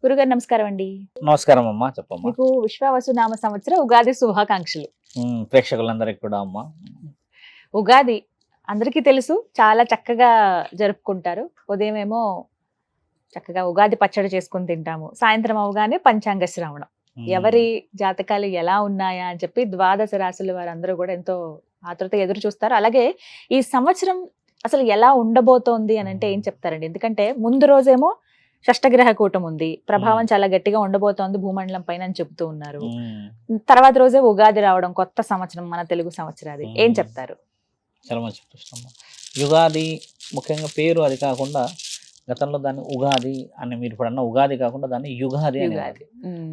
గురుగారు నమస్కారం అండి. నమస్కారం అమ్మా, చెప్పమ్మా. మీకు విశ్వావసునామ సంవత్సర ఉగాది శుభాకాంక్షలు. ప్రేక్షకులందరికీ కూడా అమ్మా. ఉగాది అందరికీ తెలుసు, చాలా చక్కగా జరుపుకుంటారు. ఉదయమేమో చక్కగా ఉగాది పచ్చడి చేసుకొని తింటాము. సాయంత్రం అవగానే పంచాంగ శ్రవణం. ఎవరి జాతకాలు ఎలా ఉన్నాయా అని చెప్పి ద్వాదశ రాశుల వారందరూ కూడా ఎంతో ఆతృత ఎదురు చూస్తారు. అలాగే ఈ సంవత్సరం అసలు ఎలా ఉండబోతోంది అని అంటే ఏం చెప్తారండి? ఎందుకంటే ముందు రోజేమో షష్టగ్రహ కూటం ఉంది, ప్రభావం చాలా గట్టిగా ఉండబోతోంది భూమండలం పైన అని చెప్తూ ఉన్నారు. తర్వాత రోజే ఉగాది రావడం, కొత్త సంవత్సరం, మన తెలుగు సంవత్సరాది. ఏం చెప్తారు? చాలా మంచి ప్రశ్న అమ్మా. యుగాది ముఖ్యంగా పేరు అది కాకుండా గతంలో దాన్ని ఉగాది అని మీరు ఇప్పుడు అన్న ఉగాది కాకుండా దాన్ని యుగాది అని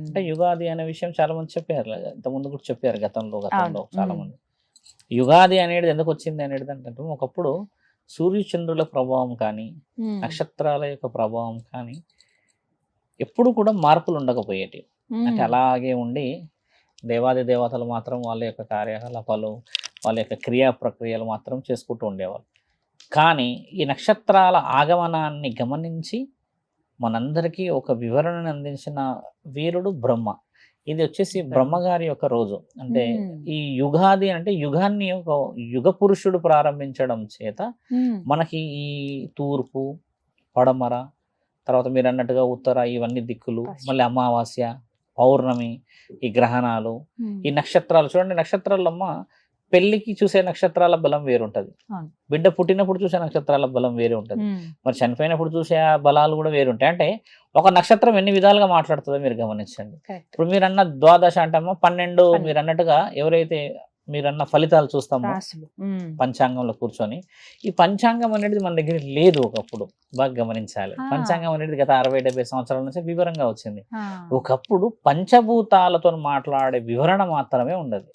అంటే యుగాది అనే విషయం చాలా మంది చెప్పారు, ఇంతకుముందు కూడా చెప్పారు గతంలో చాలా మంది. యుగాది అనేది ఎందుకు వచ్చింది అనేది అంటే ఒకప్పుడు సూర్యచంద్రుల ప్రభావం కానీ నక్షత్రాల యొక్క ప్రభావం కానీ ఎప్పుడు కూడా మార్పులు ఉండకపోయేటి. అంటే అలాగే ఉండి దేవాది దేవతలు మాత్రం వాళ్ళ యొక్క కార్యకలాపాలు, వాళ్ళ యొక్క క్రియా ప్రక్రియలు మాత్రం చేసుకుంటూ ఉండేవాళ్ళు. కానీ ఈ నక్షత్రాల ఆగమనాన్ని గమనించి మనందరికీ ఒక వివరణను అందించిన వీరుడు బ్రహ్మ. ఇది వచ్చేసి బ్రహ్మగారి యొక్క రోజు. అంటే ఈ యుగాది అంటే యుగాన్ని ఒక యుగ పురుషుడు ప్రారంభించడం చేత మనకి ఈ తూర్పు, పడమర, తర్వాత మీరు అన్నట్టుగా ఉత్తర, ఇవన్నీ దిక్కులు, మళ్ళీ అమావాస్య, పౌర్ణమి, ఈ గ్రహణాలు, ఈ నక్షత్రాలు చూడండి. నక్షత్రాలమ్మ పెళ్లికి చూసే నక్షత్రాల బలం వేరుంటది, బిడ్డ పుట్టినప్పుడు చూసే నక్షత్రాల బలం వేరే ఉంటది, మరి చనిపోయినప్పుడు చూసే బలాలు కూడా వేరుంటాయి. అంటే ఒక నక్షత్రం ఎన్ని విధాలుగా మాట్లాడుతుందో మీరు గమనించండి. ఇప్పుడు మీరు అన్న ద్వాదశ అంటమ్మా 12, మీరు అన్నట్టుగా ఎవరైతే మీరన్న ఫలితాలు చూస్తామో పంచాంగంలో కూర్చొని, ఈ పంచాంగం అనేది మన దగ్గర లేదు ఒకప్పుడు. బాగా గమనించాలి, పంచాంగం అనేది గత 60-70 సంవత్సరాల నుంచి వివరంగా వచ్చింది. ఒకప్పుడు పంచభూతాలతో మాట్లాడే వివరణ మాత్రమే ఉండదు.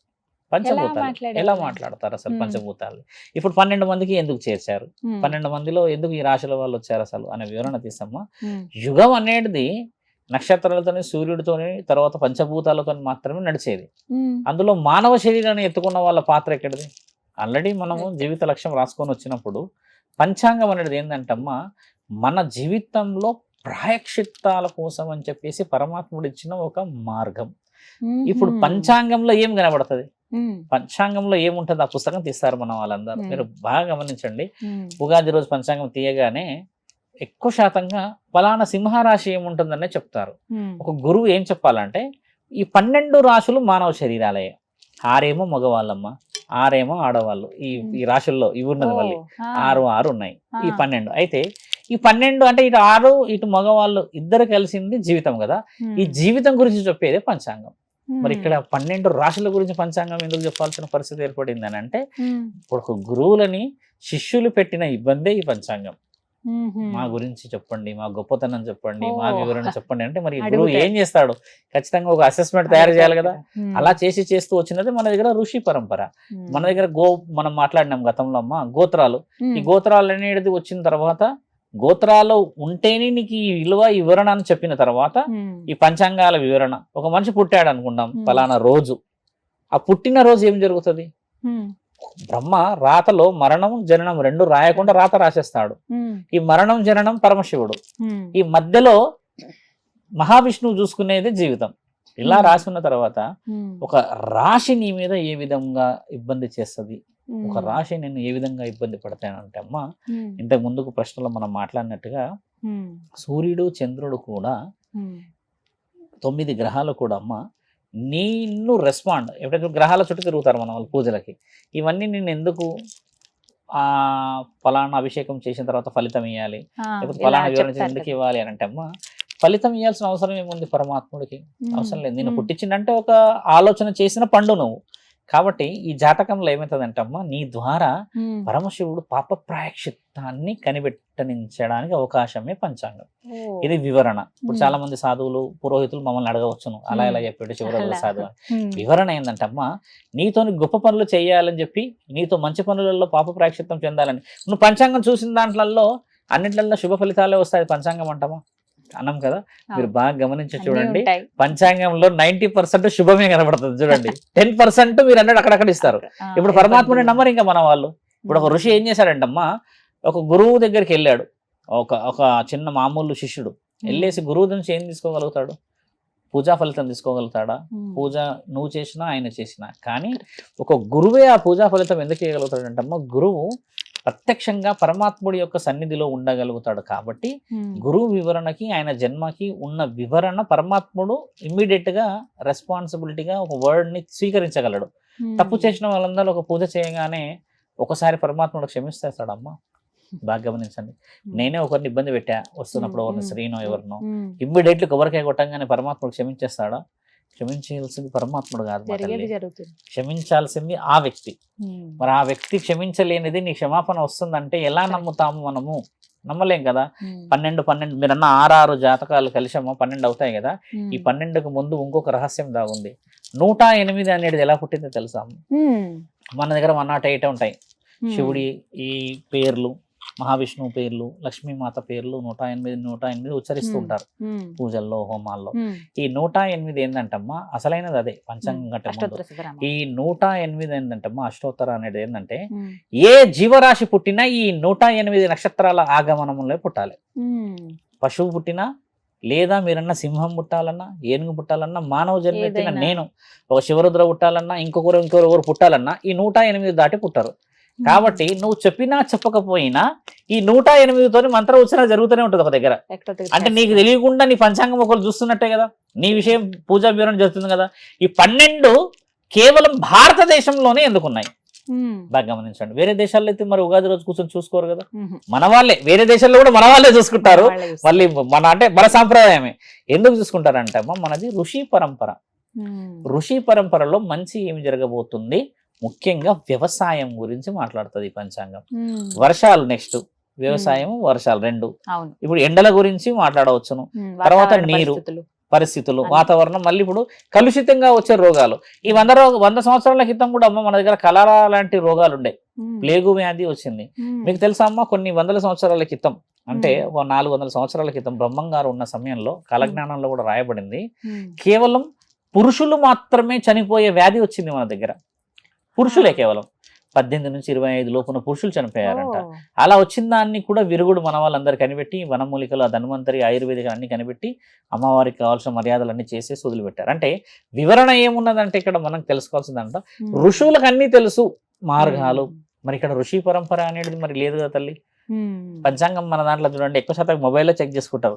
పంచభూతాలు ఎలా మాట్లాడతారు అసలు? పంచభూతాలు ఇప్పుడు 12 మందికి ఎందుకు చేర్చారు, 12 మందిలో ఎందుకు ఈ రాశుల వాళ్ళు వచ్చారు అసలు అనే వివరణ తీసామా. యుగం అనేది నక్షత్రాలతోని, సూర్యుడితోని, తర్వాత పంచభూతాలతో మాత్రమే నడిచేది. అందులో మానవ శరీరాన్ని ఎత్తుకున్న వాళ్ళ పాత్ర ఎక్కడిది? ఆల్రెడీ మనము జీవిత లక్ష్యం రాసుకొని వచ్చినప్పుడు పంచాంగం అనేది ఏంటంటమ్మా, మన జీవితంలో ప్రాయశ్చిత్తాల కోసం అని చెప్పేసి పరమాత్ముడు ఇచ్చిన ఒక మార్గం. ఇప్పుడు పంచాంగంలో ఏం కనబడుతుంది? పంచాంగంలో ఏముంటుంది? ఆ పుస్తకం తీస్తారు మన వాళ్ళందరూ. మీరు బాగా గమనించండి. ఉగాది రోజు పంచాంగం తీయగానే ఎక్కువ శాతంగా ఫలానా సింహరాశి ఏముంటుందనే చెప్తారు. ఒక గురువు ఏం చెప్పాలంటే ఈ 12 రాశులు మానవ శరీరాలే. 6 మగవాళ్ళమ్మ, 6 ఆడవాళ్ళు. ఈ రాశుల్లో ఇవి ఉన్నది మళ్ళీ 6 ఉన్నాయి. ఈ 12 అయితే ఈ 12 అంటే ఇటు 6 ఇటు మగవాళ్ళు ఇద్దరు కలిసింది జీవితం కదా. ఈ జీవితం గురించి చెప్పేదే పంచాంగం. మరి ఇక్కడ 12 రాశుల గురించి పంచాంగం ఎందుకు చెప్పాల్సిన పరిస్థితి ఏర్పడింది అని అంటే, ఇప్పుడు ఒక గురువులని శిష్యులు పెట్టిన ఇబ్బందే ఈ పంచాంగం. మా గురించి చెప్పండి, మా గొప్పతనం చెప్పండి, మా వివరణ చెప్పండి అంటే మరి గురువు ఏం చేస్తాడు? ఖచ్చితంగా ఒక అసెస్మెంట్ తయారు చేయాలి కదా. అలా చేస్తూ వచ్చినది మన దగ్గర ఋషి పరంపర. మన దగ్గర మనం మాట్లాడినాం గతంలో అమ్మ గోత్రాలు. ఈ గోత్రాలు అనేది వచ్చిన తర్వాత, గోత్రాలు ఉంటేనే నీకు ఈ విలువ, ఈ వివరణ అని చెప్పిన తర్వాత ఈ పంచాంగాల వివరణ. ఒక మనిషి పుట్టాడు అనుకుందాం ఫలానా రోజు, ఆ పుట్టిన రోజు ఏం జరుగుతుంది? బ్రహ్మ రాతలో మరణం జననం 2 రాయకుండా రాత రాసేస్తాడు. ఈ మరణం జననం పరమశివుడు, ఈ మధ్యలో మహావిష్ణువు చూసుకునేది జీవితం. ఇలా రాసుకున్న తర్వాత ఒక రాశి నీ మీద ఏ విధంగా ఇబ్బంది చేస్తుంది, ఒక రాశి నేను ఏ విధంగా ఇబ్బంది పడతానంటే అమ్మా, ఇంతకు ముందుకు ప్రశ్నలో మనం మాట్లాడినట్టుగా సూర్యుడు, చంద్రుడు కూడా 9 గ్రహాలు కూడా అమ్మ నిన్ను రెస్పాండ్, ఎప్పుడైతే గ్రహాల చుట్టూ తిరుగుతారు మన వాళ్ళు పూజలకి, ఇవన్నీ నేను ఎందుకు ఫలానా అభిషేకం చేసిన తర్వాత ఫలితం ఇవ్వాలి, లేకపోతే ఫలానా వివరణ ఎందుకు ఇవ్వాలి అని అంటే అమ్మ, ఫలితం ఇవ్వాల్సిన అవసరం ఏముంది? పరమాత్ముడికి అవసరం లేదు. నేను పుట్టించిందంటే ఒక ఆలోచన చేసిన పండు నువ్వు. కాబట్టి ఈ జాతకంలో ఏమవుతుందంటమ్మా, నీ ద్వారా పరమశివుడు పాప ప్రాయశ్చిత్తాన్ని కనిపెట్టనించడానికి అవకాశమే పంచాంగం. ఇది వివరణ. ఇప్పుడు చాలా మంది సాధువులు, పురోహితులు మమ్మల్ని అడగవచ్చును, అలా ఎలా చెప్పాడు చివరి సాధువు అని. వివరణ ఏంటంటమ్మా, నీతోని గొప్ప పనులు చేయాలని చెప్పి, నీతో మంచి పనులలో పాప ప్రాయశ్చిత్తం చెందాలని. నువ్వు పంచాంగం చూసిన దాంట్లలో అన్నింటిలో శుభ ఫలితాలే వస్తాయి పంచాంగం అంటామా? అన్నాం కదా. మీరు బాగా గమనించి చూడండి, పంచాంగంలో 90% శుభమే కనబడుతుంది చూడండి. 10% మీరు అన్నట్టు అక్కడక్కడ ఇస్తారు. ఇప్పుడు పరమాత్మని నమ్మరు ఇంకా మన వాళ్ళు. ఇప్పుడు ఒక ఋషి ఏం చేశాడంటమ్మా, ఒక గురువు దగ్గరికి వెళ్ళాడు, ఒక చిన్న మామూలు శిష్యుడు. వెళ్ళేసి గురువు నుంచి ఏం తీసుకోగలుగుతాడు? పూజా ఫలితం తీసుకోగలుగుతాడా? పూజ నువ్వు చేసినా ఆయన చేసినా. కానీ ఒక గురువే ఆ పూజా ఫలితం ఎందుకు ఇవ్వగలుగుతాడంటమ్మా, గురువు ప్రత్యక్షంగా పరమాత్ముడి యొక్క సన్నిధిలో ఉండగలుగుతాడు కాబట్టి గురువు వివరణకి ఆయన జన్మకి ఉన్న వివరణ పరమాత్ముడు ఇమ్మీడియట్ గా రెస్పాన్సిబిలిటీగా ఒక వర్డ్ ని స్వీకరించగలడు. తప్పు చేసిన వాళ్ళందరూ ఒక పూజ చేయగానే ఒకసారి పరమాత్ముడు క్షమిస్తేస్తాడమ్మా. బాగా గమనించండి. నేనే ఒకరిని ఇబ్బంది పెట్టా వస్తున్నప్పుడు, ఎవరిని స్త్రీనో ఎవరినో, ఇమ్మీడియట్లీ కొబ్బరికాయ కొట్టంగానే పరమాత్ముడు క్షమించేస్తాడా? క్షమించాల్సింది పరమాత్ముడు కాదు, క్షమించాల్సింది ఆ వ్యక్తి. మరి ఆ వ్యక్తి క్షమించలేనిది నీ క్షమాపణ వస్తుందంటే ఎలా నమ్ముతాము మనము? నమ్మలేం కదా. 12 మీరన్న 6 జాతకాలు కలిసామో 12 అవుతాయి కదా. ఈ 12కు ముందు ఇంకొక రహస్యం దాగుంది. 108 అనేది ఎలా పుట్టిందో తెలుసా? మన దగ్గర 108 ఉంటాయి. శివుడి ఈ పేర్లు, మహావిష్ణువు పేర్లు, లక్ష్మీమాత పేర్లు 108 ఉచ్చరిస్తూ ఉంటారు పూజల్లో, హోమాల్లో. ఈ 108 ఏంటంటమ్మా, అసలైనది అదే పంచాంగం కంటే ముందు. ఈ 108 ఏంటంటమ్మా, అష్టోత్తర అనేది ఏంటంటే ఏ జీవరాశి పుట్టినా ఈ 108 నక్షత్రాల ఆగమనంలో పుట్టాలి. పశువు పుట్టినా, లేదా మీరన్నా సింహం పుట్టాలన్నా, ఏనుగు పుట్టాలన్నా, మానవ జన్మెత్తిన నేను ఒక శివరుద్ర పుట్టాలన్నా, ఇంకొకరు పుట్టాలన్నా ఈ 108 దాటి పుట్టారు. కాబట్టి నువ్వు చెప్పినా చెప్పకపోయినా ఈ 108తోని మంత్ర ఉచ్చారణ జరుగుతూనే ఉంటుంది ఒక దగ్గర. అంటే నీకు తెలియకుండా నీ పంచాంగం ఒకరు చూస్తున్నట్టే కదా, నీ విషయం పూజా వివరణ జరుగుతుంది కదా. ఈ 12 కేవలం భారతదేశంలోనే ఎందుకున్నాయి బాగా గమనించండి. వేరే దేశాల్లో అయితే మరి ఉగాది రోజు కూర్చొని చూసుకోరు కదా. మన వాళ్ళే, వేరే దేశాల్లో కూడా మన వాళ్ళే చూసుకుంటారు. మళ్ళీ మన సాంప్రదాయమే. ఎందుకు చూసుకుంటారంటే అమ్మ, మనది ఋషి పరంపర. ఋషి పరంపరలో మంచి ఏమి జరగబోతుంది, ముఖ్యంగా వ్యవసాయం గురించి మాట్లాడుతుంది ఈ పంచాంగం. వర్షాలు నెక్స్ట్, వ్యవసాయం వర్షాలు 2. ఇప్పుడు ఎండల గురించి మాట్లాడవచ్చును, తర్వాత నీరు పరిస్థితులు, వాతావరణం, మళ్ళీ ఇప్పుడు కలుషితంగా వచ్చే రోగాలు. ఈ 100 సంవత్సరాల క్రితం కూడా అమ్మ మన దగ్గర కలరా లాంటి రోగాలు ఉండే, ప్లేగు వ్యాధి వచ్చింది. మీకు తెలుసా అమ్మ, కొన్ని 100 సంవత్సరాల క్రితం, అంటే 400 సంవత్సరాల క్రితం బ్రహ్మంగారు ఉన్న సమయంలో కాలజ్ఞానంలో కూడా రాయబడింది, కేవలం పురుషులు మాత్రమే చనిపోయే వ్యాధి వచ్చింది మన దగ్గర. పురుషులే కేవలం 18 నుంచి 25 లోపున పురుషులు చనిపోయారంట. అలా వచ్చిన దాన్ని కూడా విరుగుడు మన వాళ్ళందరూ కనిపెట్టి, వనమూలికలు, ధన్వంతరి, ఆయుర్వేదిక అన్ని కనిపెట్టి అమ్మవారికి కావాల్సిన మర్యాదలన్నీ చేసేసి వదిలిపెట్టారు. అంటే వివరణ ఏమున్నదంటే ఇక్కడ మనం తెలుసుకోవాల్సిందంట, ఋషువులకు అన్ని తెలుసు మార్గాలు. మరి ఇక్కడ ఋషి పరంపర అనేది మరి లేదు కదా తల్లి. పంచాంగం మన దాంట్లో చూడండి, ఎక్కువ శాతం మొబైల్లో చెక్ చేసుకుంటారు.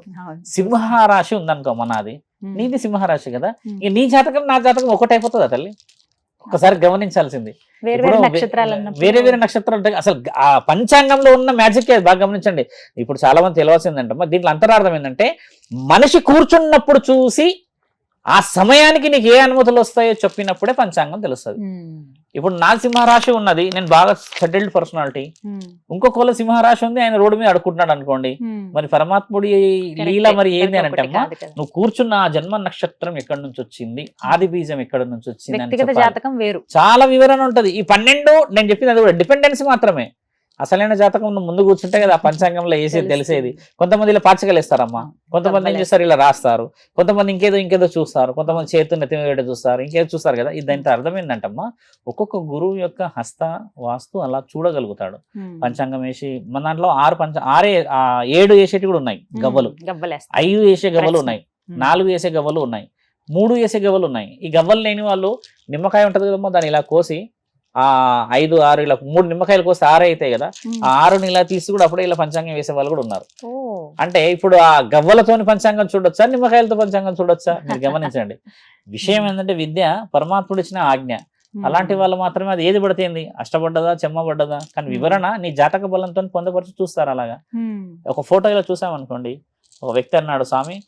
సింహరాశి ఉందనుకో మనది, నీది సింహరాశి కదా, ఇక నీ జాతకం నా జాతకం ఒకటైపోతుందా తల్లి? ఒకసారి గమనించాల్సింది. వేరే వేరే నక్షత్రాలు ఉంటాయి. అసలు ఆ పంచాంగంలో ఉన్న మ్యాజిక్ బాగా గమనించండి. ఇప్పుడు చాలా మంది తెలియాల్సిందంటే, దీంట్లో అంతరార్థం ఏంటంటే, మనిషి కూర్చున్నప్పుడు చూసి ఆ సమయానికి నీకు ఏ అనుమతులు వస్తాయో చెప్పినప్పుడే పంచాంగం తెలుస్తుంది. ఇప్పుడు నా సింహరాశి ఉన్నది, నేను బాగా సెటిల్డ్ పర్సనాలిటీ, ఇంకొకళ్ళ సింహరాశి ఉంది, ఆయన రోడ్డు మీద అడుక్కుంటున్నాడు అనుకోండి, మరి పరమాత్ముడి లీల మరి ఏంది అని అంటే అమ్మా, నువ్వు కూర్చున్న ఆ జన్మ నక్షత్రం ఎక్కడి నుంచి వచ్చింది, ఆది బీజం ఎక్కడి నుంచి వచ్చింది అని చాలా వివరణ ఉంటది. ఈ 12 నేను చెప్పింది అది కూడా డిపెండెన్సీ మాత్రమే. అసలైన జాతకం ముందు కూర్చుంటే కదా పంచాంగంలో వేసేది తెలిసేది. కొంతమంది ఇలా పాచికలు వేస్తారమ్మా, కొంతమంది ఏం చేస్తారు ఇలా రాస్తారు, కొంతమంది ఇంకేదో చూస్తారు, కొంతమంది చేతులు నెత్తిమీద చూస్తారు, ఇంకేదో చూస్తారు కదా. ఇది దాంతో అర్థం ఏంటంటమ్మా, ఒక్కొక్క గురువు యొక్క హస్త వాస్తు అలా చూడగలుగుతాడు. పంచాంగం వేసి మన దాంట్లో 7 వేసేటి కూడా ఉన్నాయి గవ్వలు, 5 వేసే గవ్వలు ఉన్నాయి, 4 వేసే గవ్వలు ఉన్నాయి, 3 వేసే గవ్వలు ఉన్నాయి. ఈ గవ్వలు లేని వాళ్ళు నిమ్మకాయ ఉంటది కదమ్మా, దాన్ని ఇలా కోసి 5, 6 ఇలా 3 నిమ్మకాయలు కోసి 6 అవుతాయి కదా, ఆ 6ని ఇలా తీసి కూడా అప్పుడే ఇలా పంచాంగం వేసే వాళ్ళు కూడా ఉన్నారు. అంటే ఇప్పుడు ఆ గవ్వలతోని పంచాంగం చూడొచ్చా, నిమ్మకాయలతో పంచాంగం చూడొచ్చా? మీరు గమనించండి. విషయం ఏంటంటే విద్య పరమాత్ముడు ఇచ్చిన ఆజ్ఞ. అలాంటి వాళ్ళు మాత్రమే అది ఏది పడితేంది, అష్టపడ్డదా చెమ్మబడ్డదా, కానీ వివరణ నీ జాతక బలంతో పొందపరిచి చూస్తారు. అలాగా ఒక ఫోటో ఇలా చూసామనుకోండి, ఒక వ్యక్తి అన్నాడు, స్వామి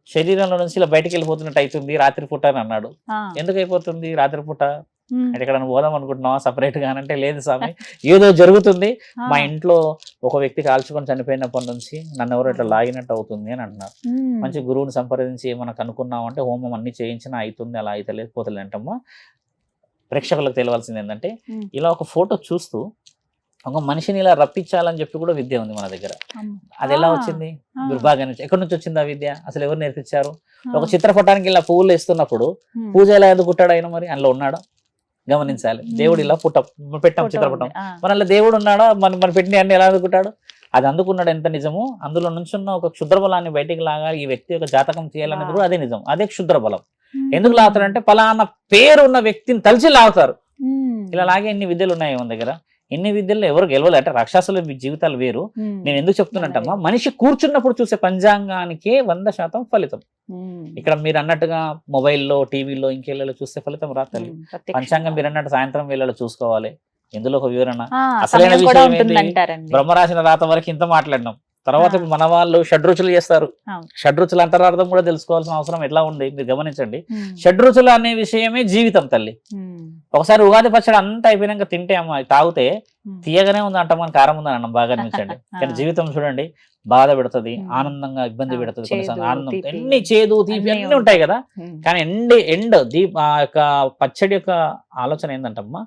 శరీరంలో నుంచి ఇలా బయటకు వెళ్ళిపోతున్నట్టు అవుతుంది రాత్రిపూట అని అన్నాడు. ఎందుకు అయిపోతుంది రాత్రిపూట అంటే, ఇక్కడ పోదాం అనుకుంటున్నావా సపరేట్ గా అంటే, లేదు స్వామి ఏదో జరుగుతుంది, మా ఇంట్లో ఒక వ్యక్తి కాల్చుకొని చనిపోయినప్పటి నుంచి నన్ను ఎవరు ఇట్లా లాగినట్టు అవుతుంది అని అంటున్నారు. మంచి గురువుని సంప్రదించి ఏమన్నా కనుక్కున్నాం అంటే, హోమం అన్ని చేయించినా అవుతుంది, అలా అయితే లేదు పోతలే అంటమ్మా. ప్రేక్షకులకు తెలియాల్సింది ఏంటంటే, ఇలా ఒక ఫోటో చూస్తూ ఒక మనిషిని ఇలా రప్పించాలని చెప్పి కూడా విద్య ఉంది మన దగ్గర. అది ఎలా వచ్చింది, దుర్భాగ్యం నుంచి ఎక్కడి నుంచి వచ్చింది ఆ విద్య, అసలు ఎవరు నేర్పించారు? ఒక చిత్రపటానికి ఇలా పువ్వులు వేస్తున్నప్పుడు పూజ ఎలా ఎదుగుంటాడు ఆయన, మరి అందులో ఉన్నాడా గమనించాలి. దేవుడు ఇలా పెట్టాం చిత్రపటం, మన దేవుడు ఉన్నాడా, మన పెట్టిన అన్ని ఎలా ఎదుగుంటాడు? అది అందుకున్నాడు ఎంత నిజమో, అందులో నుంచున్న ఒక క్షుద్ర బలాన్ని బయటికి లాగాలి, ఈ వ్యక్తి యొక్క జాతకం చేయాలనేది కూడా అదే నిజం. అదే క్షుద్ర బలం. ఎందుకు లాగుతారంటే పలానా పేరు ఉన్న వ్యక్తిని తలిచి లాగుతారు. ఇలా లాగే ఎన్ని విద్యలు ఉన్నాయి మన దగ్గర. ఎన్ని విద్యల్లో ఎవరు గెలవలే అంటే రాక్షసుల జీవితాలు వేరు. నేను ఎందుకు చెప్తున్నట్టమ్మా, మనిషి కూర్చున్నప్పుడు చూసే పంచాంగానికే 100% ఫలితం. ఇక్కడ మీరు అన్నట్టుగా మొబైల్లో, టీవీలో, ఇంకేళ్ళలో చూస్తే ఫలితం రాత్రి. పంచాంగం మీరు అన్నట్టు సాయంత్రం వేళలో చూసుకోవాలి. ఇందులో ఒక వివరణ. అసలైన విషయం ఏంటి, బ్రహ్మరాసిన రాత వరకు ఇంత మాట్లాడినాం. తర్వాత ఇప్పుడు మన వాళ్ళు షడ్రుచులు చేస్తారు. షడ్రుచుల అంతరార్థం కూడా తెలుసుకోవాల్సిన అవసరం ఎట్లా ఉంది మీరు గమనించండి. షడ్రుచులు అనే విషయమే జీవితం తల్లి. ఒకసారి ఉగాది పచ్చడి అంతా అయిపోయినాక తింటే అమ్మ తాగితే తీయగానే ఉంది అంటాం, మన కారం ఉందని అన్నం బాగా అనిపించండి. కానీ జీవితం చూడండి, బాధ పెడుతుంది, ఆనందంగా ఇబ్బంది పెడుతుంది, కొన్నిసార్లు ఆనందం, ఎన్ని చేదు తీపి అన్ని ఉంటాయి కదా. కానీ ఎండ్ ఆ యొక్క పచ్చడి యొక్క ఆలోచన ఏంటంటమ్మా,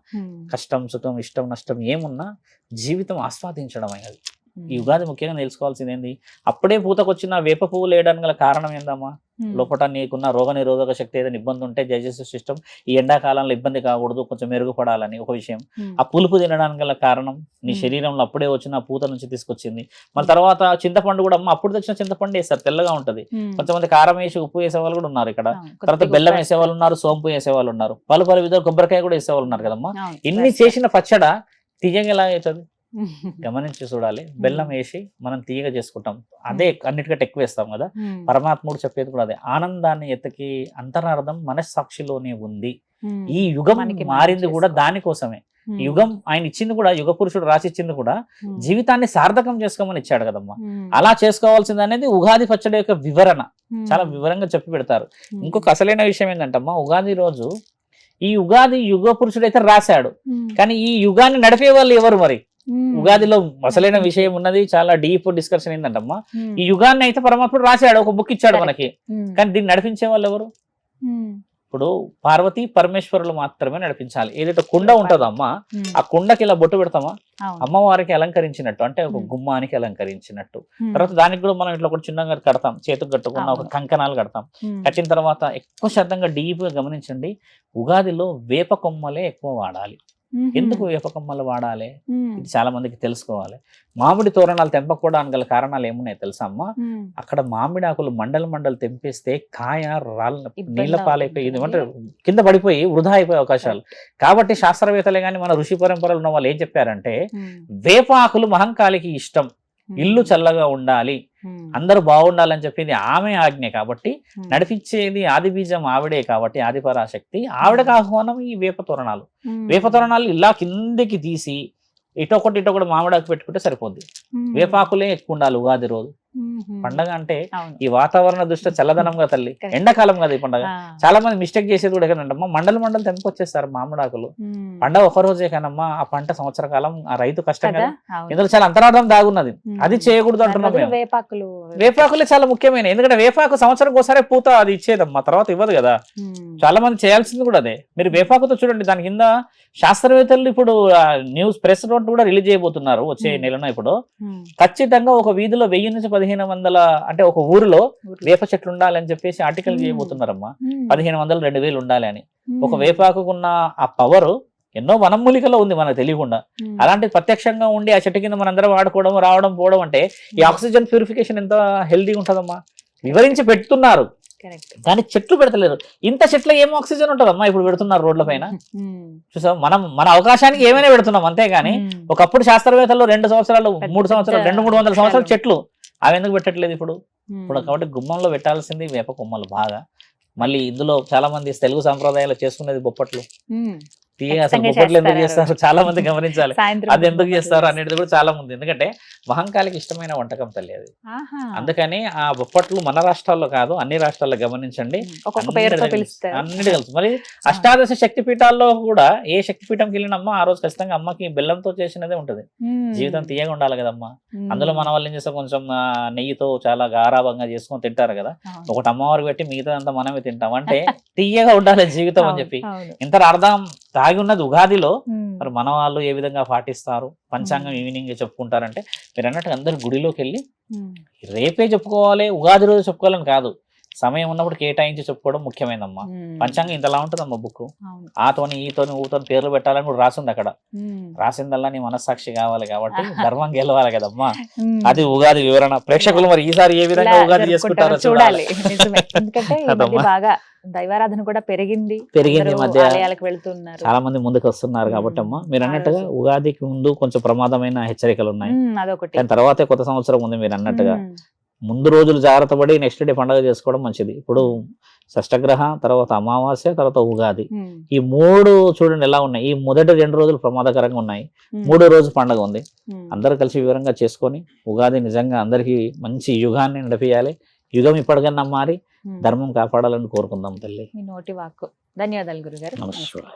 కష్టం సుఖం ఇష్టం నష్టం ఏమున్నా జీవితం ఆస్వాదించడం అయినది. ఈ ఉగాది ముఖ్యంగా తెలుసుకోవాల్సింది ఏంది, అప్పుడే పూతకొచ్చిన వేప పువ్వులు వేయడానికి గల కారణం ఏందమ్మా, లోపల నీకున్న రోగ నిరోధక శక్తి ఏదైనా ఇబ్బంది ఉంటే డైజెస్టివ్ సిస్టమ్ ఈ ఎండాకాలంలో ఇబ్బంది కాకూడదు, కొంచెం మెరుగుపడాలని ఒక విషయం. ఆ పులుపు తినడానికి గల కారణం నీ శరీరంలో అప్పుడే వచ్చిన పూత నుంచి తీసుకొచ్చింది. మళ్ళీ తర్వాత చింతపండు కూడా అమ్మ అప్పుడు తెచ్చిన చింతపండు వేస్తారు, తెల్లగా ఉంటది. కొంతమంది కారం వేసి ఉప్పు వేసే వాళ్ళు కూడా ఉన్నారు ఇక్కడ. తర్వాత బెల్లం వేసే వాళ్ళు ఉన్నారు, సోంపు వేసే వాళ్ళు ఉన్నారు, పలు విధాలు కొబ్బరికాయ కూడా వేసే వాళ్ళు ఉన్నారు కదమ్మా. ఇన్ని చేసిన పచ్చడ తీయగా ఎలా అవుతుంది గమనించి చూడాలి. బెల్లం వేసి మనం తీయగా చేసుకుంటాం, అదే అన్నిటికంటే ఎక్కువ వేస్తాం కదా. పరమాత్ముడు చెప్పేది కూడా అదే. ఆనందాన్ని ఎత్తకి అంతరార్థం మనస్సాక్షిలోనే ఉంది. ఈ యుగం మారింది కూడా దానికోసమే. యుగం ఆయన ఇచ్చింది కూడా, యుగ పురుషుడు రాసి ఇచ్చింది కూడా జీవితాన్ని సార్థకం చేసుకోమని ఇచ్చాడు కదమ్మా. అలా చేసుకోవాల్సింది అనేది ఉగాది పచ్చడి యొక్క వివరణ. చాలా వివరంగా చెప్పి పెడతారు. ఇంకొక అసలైన విషయం ఏంటంటమ్మా, ఉగాది రోజు ఈ ఉగాది యుగ పురుషుడు అయితే రాశాడు, కానీ ఈ యుగాన్ని నడిపే వాళ్ళు ఎవరు మరి? ఉగాదిలో అసలైన విషయం ఉన్నది, చాలా డీప్ డిస్కషన్ ఏంటంటమ్మా. ఈ యుగాన్ని అయితే పరమాత్ముడు రాశాడు, ఒక బుక్ ఇచ్చాడు మనకి, కానీ దీన్ని నడిపించే వాళ్ళు ఎవరు? ఇప్పుడు పార్వతీ పరమేశ్వరులు మాత్రమే నడిపించాలి. ఏదైతే కుండ ఉంటుందమ్మా, ఆ కుండకి ఇలా బొట్టు పెడతామా, అమ్మవారికి అలంకరించినట్టు, అంటే ఒక గుమ్మానికి అలంకరించినట్టు. తర్వాత దానికి కూడా మనం ఇట్లా ఒక చిన్నగా కడతాం, చేతుకు కట్టుకున్న ఒక కంకణాలు కడతాం. కట్టిన తర్వాత ఎక్కువ శాతంగా డీప్ గా గమనించండి, ఉగాదిలో వేప కొమ్మలే ఎక్కువ వాడాలి. ఎందుకు వేప కొమ్మలు వాడాలి, ఇది చాలా మందికి తెలుసుకోవాలి. మామిడి తోరణాలు తెంపకపోవడానికి గల కారణాలు ఏమున్నాయి తెలుసా అమ్మా? అక్కడ మామిడి ఆకులు మండలు తెంపేస్తే కాయ నీళ్ల పాలైపోయి ఏమంటే కింద పడిపోయి వృధా అయిపోయే అవకాశాలు. కాబట్టి శాస్త్రవేత్తలే కానీ మన ఋషి పరంపరలు ఉన్న వాళ్ళు ఏం చెప్పారంటే, వేప ఆకులు మహంకాళికి ఇష్టం, ఇల్లు చల్లగా ఉండాలి, అందరూ బాగుండాలని చెప్పింది ఆమె ఆజ్ఞ. కాబట్టి నడిపించేది ఆది బీజం ఆవిడే, కాబట్టి ఆది పరాశక్తి ఆవిడకు ఆహ్వానం ఈ వేప తోరణాలు. వేప తోరణాలు ఇలా కిందికి తీసి ఇటొకటి మామిడాకు పెట్టుకుంటే సరిపోద్ది. వేపాకులే ఎక్కువ ఉండాలి ఉగాది రోజు. పండగ అంటే ఈ వాతావరణ దృష్ట్యా చల్లదనంగా తల్లి, ఎండాకాలం కదా ఈ పండగ. చాలా మంది మిస్టేక్ చేసేది కూడా ఏంటంటమ్మా, మండలు తెంపుకొచ్చేస్తారు మామిడాకులు. పండగ ఒక రోజే కానమ్మా, ఆ పంట సంవత్సర కాలం ఆ రైతు కష్టం కదా, ఇందులో చాలా అంతరార్థం దాగున్నది. అది చేయకూడదు అంటున్నాం మేము. వేపాకులే చాలా ముఖ్యమైన, ఎందుకంటే వేపాకు సంవత్సరం ఒకసారి పూత అది ఇచ్చేదమ్మా, తర్వాత ఇవ్వదు కదా. చాలా మంది చేయాల్సింది కూడా అదే. మీరు వేపాకుతో చూడండి, దాని కింద శాస్త్రవేత్తలు ఇప్పుడు న్యూస్ ప్రెస్ నోట్ కూడా రిలీజ్ చేయబోతున్నారు వచ్చే నెలలో. ఇప్పుడు ఖచ్చితంగా ఒక వీధిలో 1000 నుంచి 1500 అంటే ఒక ఊరిలో వేప చెట్లు ఉండాలని చెప్పేసి ఆర్టికల్ చేయబోతున్నారమ్మా. 1500 2000 ఉండాలి అని. ఒక వేపాకున్న ఆ పవర్ ఎన్నో వనమూలికలో ఉంది మనకు తెలియకుండా. అలాంటి ప్రత్యక్షంగా ఉండి ఆ చెట్టు కింద మనందరం వాడుకోవడం, రావడం, పోవడం అంటే ఈ ఆక్సిజన్ ప్యూరిఫికేషన్ ఎంత హెల్దీగా ఉంటుందమ్మా. వివరించి పెడుతున్నారు కానీ చెట్లు పెడతలేరు. ఇంత చెట్ల ఏం ఆక్సిజన్ ఉంటుందమ్మా ఇప్పుడు పెడుతున్నారు రోడ్ల పైన. చూసాం, మన అవకాశానికి ఏమైనా పెడుతున్నాం అంతేగాని ఒకప్పుడు శాస్త్రవేత్తలు 2 సంవత్సరాలు 3 సంవత్సరాలు 200-300 సంవత్సరాలు చెట్లు అవి ఎందుకు పెట్టట్లేదు ఇప్పుడు? కాబట్టి గుమ్మంలో పెట్టాల్సింది వేప కొమ్మలు బాగా. మళ్ళీ ఇందులో చాలా మంది తెలుగు సాంప్రదాయాలు చేసుకునేది బొప్పట్లు. అసలు బొప్పట్లు ఎందుకు చేస్తారు చాలా మంది గమనించాలి, అది ఎందుకు చేస్తారు అనేది కూడా చాలా మంది. ఎందుకంటే మహంకాళికి ఇష్టమైన వంటకం తల్లి అది. అందుకని ఆ బొప్పట్లు మన రాష్ట్రాల్లో కాదు, అన్ని రాష్ట్రాల్లో గమనించండి అన్నిటి కలుసు. మరి అష్టాదశ శక్తి పీఠాల్లో కూడా ఏ శక్తి పీఠంకి వెళ్ళినమ్మా ఆ రోజు ఖచ్చితంగా అమ్మకి బెల్లంతో చేసినదే ఉంటుంది. జీవితం తీయగా ఉండాలి కదమ్మా. అందులో మన వాళ్ళు ఏం చేస్తే కొంచెం నెయ్యితో చాలా గారాభంగా చేసుకొని తింటారు కదా. ఒకటి అమ్మవారికి పెట్టి మిగతాదంతా మనమే తింటాం, అంటే తీయగా ఉండాలి జీవితం అని చెప్పి. ఇంత అర్థం దాగి ఉన్నది ఉగాదిలో. మరి మన వాళ్ళు ఏ విధంగా పాటిస్తారు, పంచాంగం ఈవినింగ్ చెప్పుకుంటారంటే మీరు అన్నట్టు అందరు గుడిలోకి వెళ్ళి రేపే చెప్పుకోవాలి, ఉగాది రోజు చెప్పుకోవాలని కాదు. సమయం ఉన్నప్పుడు కేటాయించి చెప్పుకోవడం ముఖ్యమైనమ్మా. పంచాంగం ఇంతలా ఉంటుందమ్మా బుక్. అవును. ఆతోని ఈతోని ఊతోని పేర్లు పెట్టాలని కూడా రాసింది అక్కడ. ఉమ్. రాసిందల్లా నీ మనస్సాక్షి కావాలి కాబట్టి ధర్మం గెలవాలి కదమ్మా. ఉమ్. అది ఉగాది వివరణ. ప్రేక్షకులు మరి ఈసారి ఏ విధంగా ఇలా ఉగాది జరుపుకుంటారో చేసుకుంటారో చూడాలి. నిజమే. ఎందుకంటే ఈ మధ్య అదమ్మా. బాగా దైవారాధన కూడా పెరిగింది. పెరిగింది ఈ అందరూ మధ్య. ఆలయాలకు వెళ్తున్నారు. చాలా మంది ముందుకు వస్తున్నారు కాబట్టి అమ్మా, మీరు అన్నట్టుగా ఉగాదికి ముందు కొంచెం ప్రమాదమైన హెచ్చరికలు ఉన్నాయి. అదొకటి. దాని తర్వాతే కొత్త సంవత్సరం ఉంది. మీరు అన్నట్టుగా ఉమ్. ముందు రోజులు జాగ్రత్త పడి నెక్స్ట్ డే పండుగ చేసుకోవడం మంచిది. ఇప్పుడు షష్టగ్రహ, తర్వాత అమావాస్య, తర్వాత ఉగాది, ఉమ్. ఈ 3 చూడండి ఎలా ఉన్నాయి. ఈ మొదటి 2 రోజులు ప్రమాదకరంగా ఉన్నాయి. ఉమ్. 3వ రోజు పండుగ ఉంది. ఉమ్. అందరూ కలిసి వివరంగా చేసుకొని ఉగాది నిజంగా అందరికీ మంచి యుగాన్ని నడిపియాలి. యుగం ఇప్పటికన్నా మారి ఉమ్. ధర్మం కాపాడాలని కోరుకుందాం తల్లి. మీ నోటి వాక్కు. ధన్యవాదాలు గురుగారు. నమస్కారం.